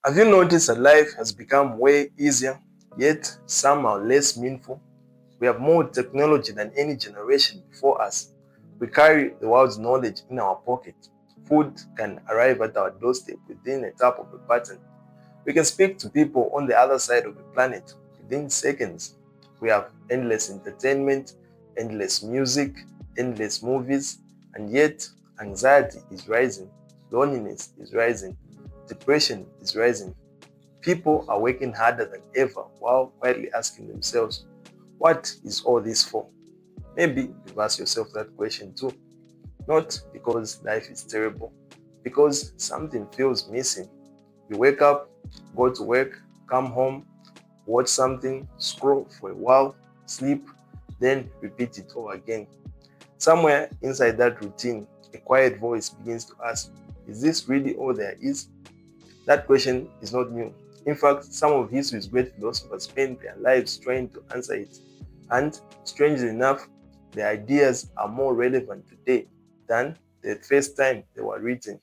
Have you noticed that life has become way easier, yet somehow less meaningful? We have more technology than any generation before us. We carry the world's knowledge in our pocket. Food can arrive at our doorstep within a tap of a button. We can speak to people on the other side of the planet within seconds. We have endless entertainment, endless music, endless movies, and yet anxiety is rising, loneliness is rising, depression is rising. People are working harder than ever while quietly asking themselves, what is all this for? Maybe you've asked yourself that question too. Not because life is terrible, because something feels missing. You wake up, go to work, come home, watch something, scroll for a while, sleep, then repeat it all again. Somewhere inside that routine, a quiet voice begins to ask, is this really all there is? That question is not new. In fact, some of history's great philosophers spent their lives trying to answer it. And strangely enough, their ideas are more relevant today than the first time they were written.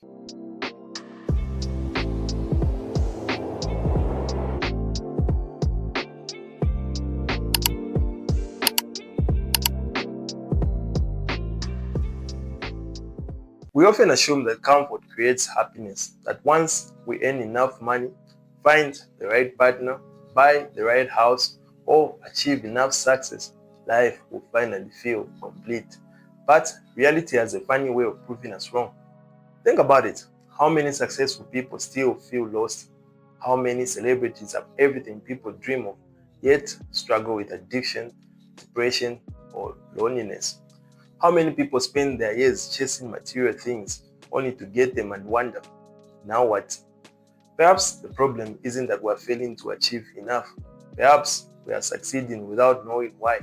We often assume that comfort creates happiness, that once we earn enough money, find the right partner, buy the right house, or achieve enough success, life will finally feel complete. But reality has a funny way of proving us wrong. Think about it. How many successful people still feel lost? How many celebrities have everything people dream of, yet struggle with addiction, depression, or loneliness? How many people spend their years chasing material things only to get them and wonder, now what? Perhaps the problem isn't that we're failing to achieve enough. Perhaps we are succeeding without knowing why.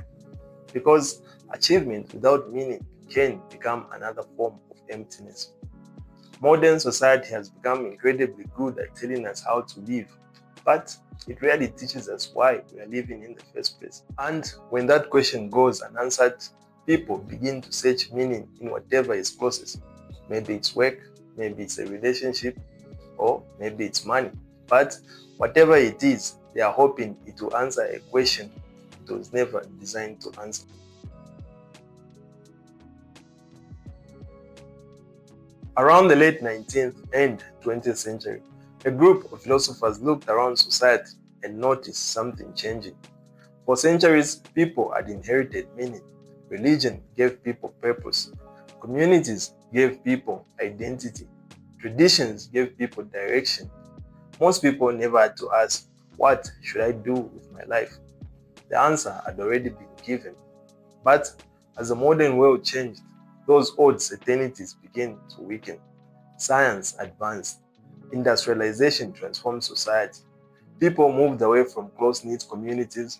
Because achievement without meaning can become another form of emptiness. Modern society has become incredibly good at telling us how to live, but it rarely teaches us why we are living in the first place. And when that question goes unanswered, people begin to search meaning in whatever is closest. Maybe it's work, maybe it's a relationship, or maybe it's money. But whatever it is, they are hoping it will answer a question it was never designed to answer. Around the late 19th and 20th century, a group of philosophers looked around society and noticed something changing. For centuries, people had inherited meaning. Religion gave people purpose. Communities gave people identity. Traditions gave people direction. Most people never had to ask, what should I do with my life? The answer had already been given. But as the modern world changed, those old certainties began to weaken. Science advanced. Industrialization transformed society. People moved away from close-knit communities.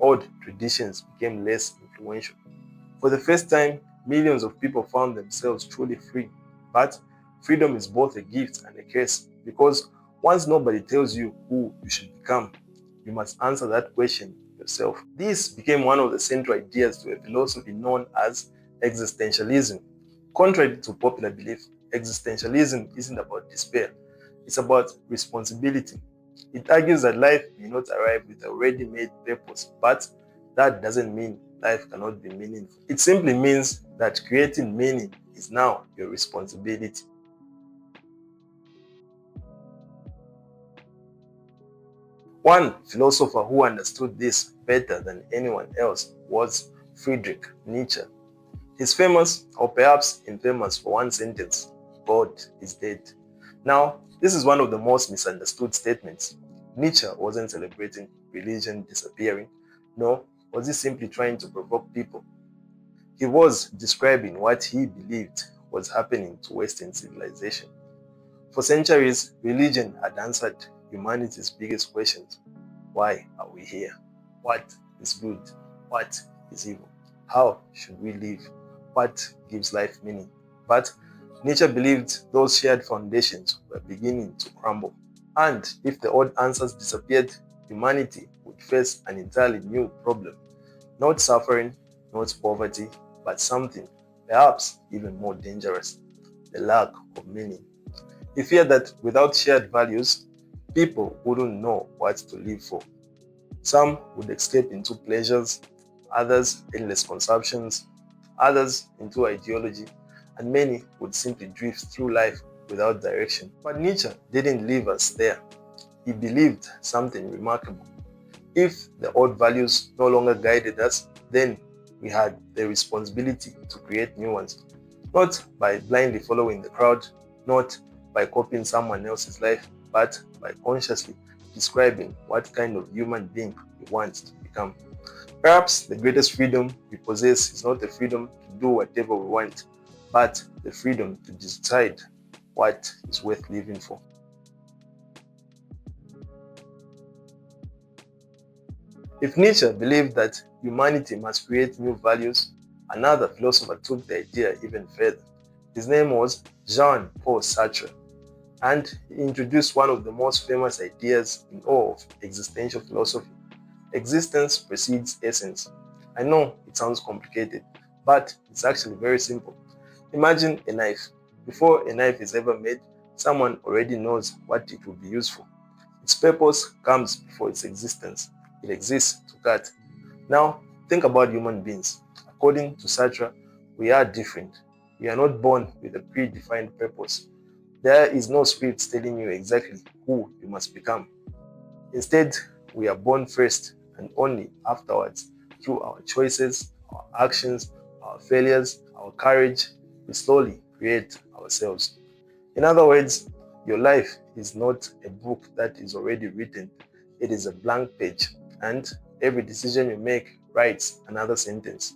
Old traditions became less influential. For the first time, millions of people found themselves truly free. But freedom is both a gift and a curse, because once nobody tells you who you should become, you must answer that question yourself. This became one of the central ideas to a philosophy known as existentialism. Contrary to popular belief, existentialism isn't about despair, it's about responsibility. It argues that life may not arrive with a ready-made purpose, but that doesn't mean life cannot be meaningful. It simply means that creating meaning is now your responsibility. One philosopher who understood this better than anyone else was Friedrich Nietzsche. He's famous, or perhaps infamous, for one sentence: God is dead. Now, this is one of the most misunderstood statements. Nietzsche wasn't celebrating religion disappearing, nor was he simply trying to provoke people. He was describing what he believed was happening to Western civilization. For centuries, religion had answered humanity's biggest questions. Why are we here? What is good? What is evil? How should we live? What gives life meaning? But Nietzsche believed those shared foundations were beginning to crumble. And if the old answers disappeared, humanity would face an entirely new problem. Not suffering, not poverty, but something perhaps even more dangerous: the lack of meaning. He feared that without shared values, people wouldn't know what to live for. Some would escape into pleasures, others endless consumptions, others into ideology, and many would simply drift through life without direction. But Nietzsche didn't leave us there. He believed something remarkable. If the old values no longer guided us, then we had the responsibility to create new ones, not by blindly following the crowd, not by copying someone else's life, but by consciously describing what kind of human being we want to become. Perhaps the greatest freedom we possess is not the freedom to do whatever we want, but the freedom to decide what is worth living for. If Nietzsche believed that humanity must create new values, another philosopher took the idea even further. His name was Jean-Paul Sartre, and he introduced one of the most famous ideas in all of existential philosophy. Existence precedes essence. I know it sounds complicated, but it's actually very simple. Imagine a knife. Before a knife is ever made, someone already knows what it will be used for. Its purpose comes before its existence. It exists to cut. Now, think about human beings. According to Sartre, we are different. We are not born with a predefined purpose. There is no script telling you exactly who you must become. Instead, we are born first and only afterwards, through our choices, our actions, our failures, our courage, we slowly create ourselves. In other words, your life is not a book that is already written, it is a blank page, and every decision you make writes another sentence.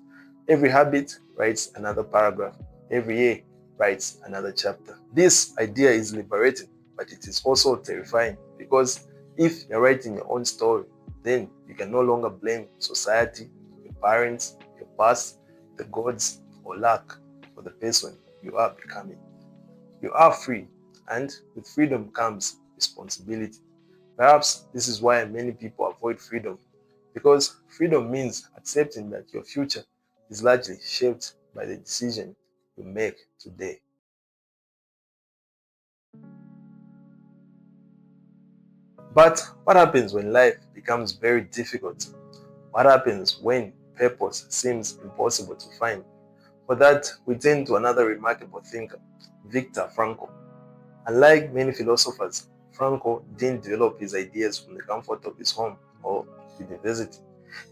Every habit writes another paragraph. Every year writes another chapter. This idea is liberating, but it is also terrifying because if you're writing your own story, then you can no longer blame society, your parents, your past, the gods, or luck for the person you are becoming. You are free, and with freedom comes responsibility. Perhaps this is why many people avoid freedom, because freedom means accepting that your future is largely shaped by the decision you make today. But what happens when life becomes very difficult? What happens when purpose seems impossible to find? For that, we turn to another remarkable thinker, Viktor Frankl. Unlike many philosophers, Frankl didn't develop his ideas from the comfort of his home or university.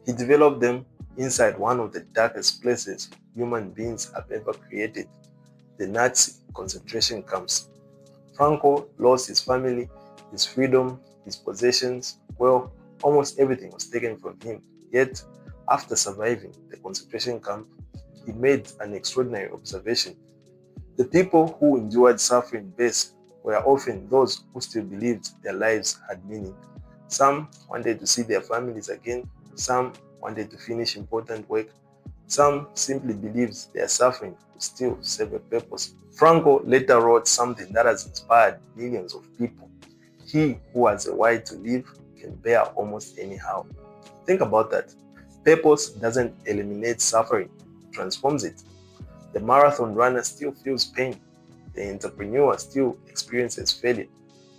He developed them inside one of the darkest places human beings have ever created, the Nazi concentration camps. Frankl lost his family, his freedom, his possessions. Well, almost everything was taken from him. Yet, after surviving the concentration camp, he made an extraordinary observation. The people who endured suffering best were often those who still believed their lives had meaning. Some wanted to see their families again, some wanted to finish important work, some simply believed their suffering would still serve a purpose. Frankl later wrote something that has inspired millions of people. He who has a why to live can bear almost anyhow. Think about that. Purpose doesn't eliminate suffering, it transforms it. The marathon runner still feels pain. The entrepreneur still experiences failure.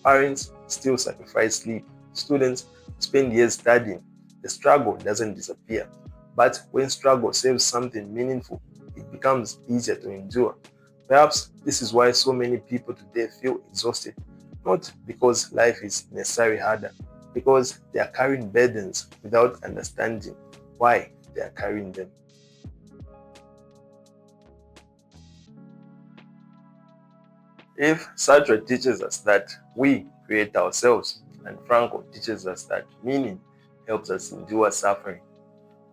Parents still sacrifice sleep. Students spend years studying. The struggle doesn't disappear. But when struggle serves something meaningful, it becomes easier to endure. Perhaps this is why so many people today feel exhausted. Not because life is necessarily harder, because they are carrying burdens without understanding why they are carrying them. If Sartre teaches us that we create ourselves, and Frankl teaches us that meaning helps us endure suffering,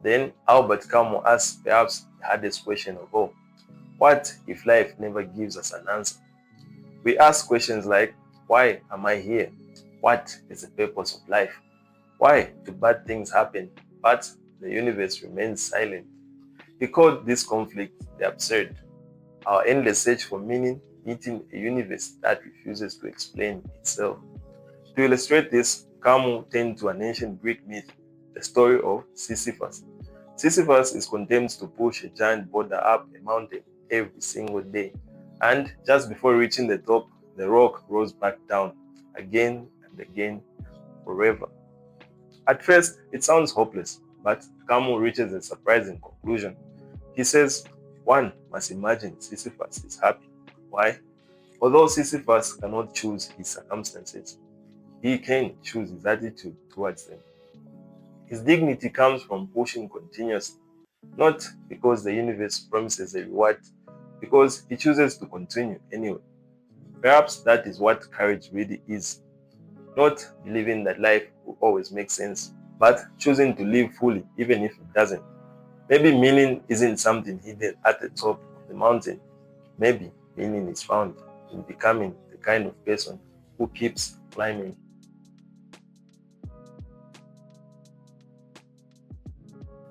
then Albert Camus asks perhaps the hardest question of all. What if life never gives us an answer? We ask questions like, why am I here? What is the purpose of life? Why do bad things happen, but the universe remains silent? He called this conflict the absurd, our endless search for meaning meeting a universe that refuses to explain itself. To illustrate this, Camus turned to an ancient Greek myth, the story of Sisyphus. Sisyphus is condemned to push a giant boulder up a mountain every single day, and just before reaching the top, the rock rolls back down again and and again forever. At first, it sounds hopeless, but Camus reaches a surprising conclusion. He says, one must imagine Sisyphus is happy. Why? Although Sisyphus cannot choose his circumstances, he can choose his attitude towards them. His dignity comes from pushing continuously, not because the universe promises a reward, because he chooses to continue anyway. Perhaps that is what courage really is. Not believing that life will always make sense, but choosing to live fully even if it doesn't. Maybe meaning isn't something hidden at the top of the mountain. Maybe meaning is found in becoming the kind of person who keeps climbing.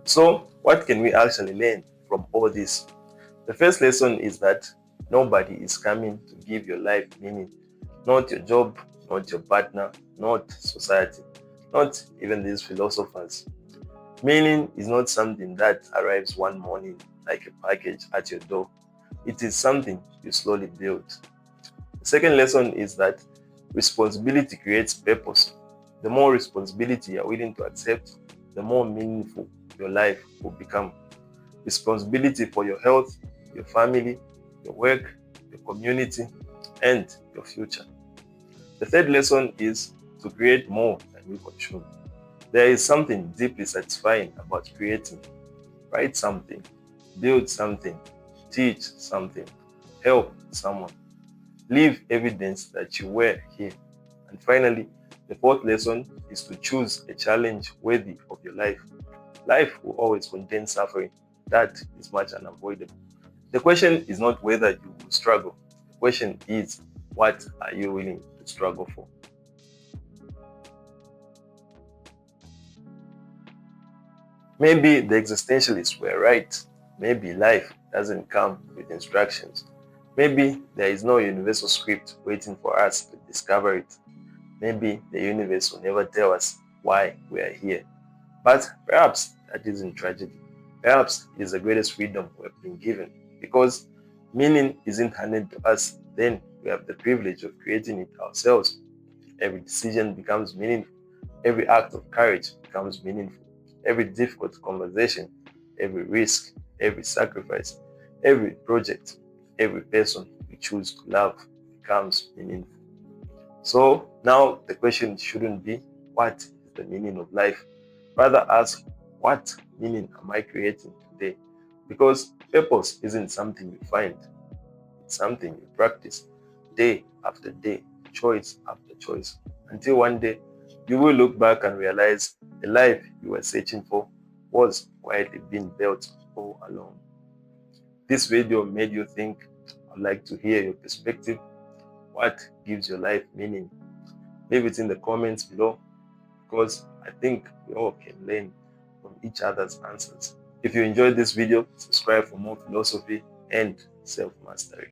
So, what can we actually learn from all this? The first lesson is that nobody is coming to give your life meaning. Not your job, not your partner, not society, not even these philosophers. Meaning is not something that arrives one morning like a package at your door. It is something you slowly build. The second lesson is that responsibility creates purpose. The more responsibility you are willing to accept, the more meaningful your life will become. Responsibility for your health, your family, your work, your community, and your future. The third lesson is to create more than you consume. There is something deeply satisfying about creating. Write something, build something, teach something, help someone. Leave evidence that you were here. And finally, the fourth lesson is to choose a challenge worthy of your life. Life will always contain suffering. That is much unavoidable. The question is not whether you will struggle. The question is, what are you willing to struggle for? Maybe the existentialists were right. Maybe life doesn't come with instructions. Maybe there is no universal script waiting for us to discover it. Maybe the universe will never tell us why we are here. But perhaps that isn't tragedy. Perhaps it is the greatest freedom we have been given. Because meaning isn't handed to us, then we have the privilege of creating it ourselves. Every decision becomes meaningful. Every act of courage becomes meaningful. Every difficult conversation, every risk, every sacrifice, every project, every person we choose to love becomes meaningful. So now the question shouldn't be, what is the meaning of life? Rather ask, what meaning am I creating today? Because purpose isn't something you find, it's something you practice day after day, choice after choice, until one day you will look back and realize the life you were searching for was quietly being built all along. This video made you think. I'd like to hear your perspective. What gives your life meaning? Leave it in the comments below, because I think we all can learn from each other's answers. If you enjoyed this video, subscribe for more philosophy and self-mastery.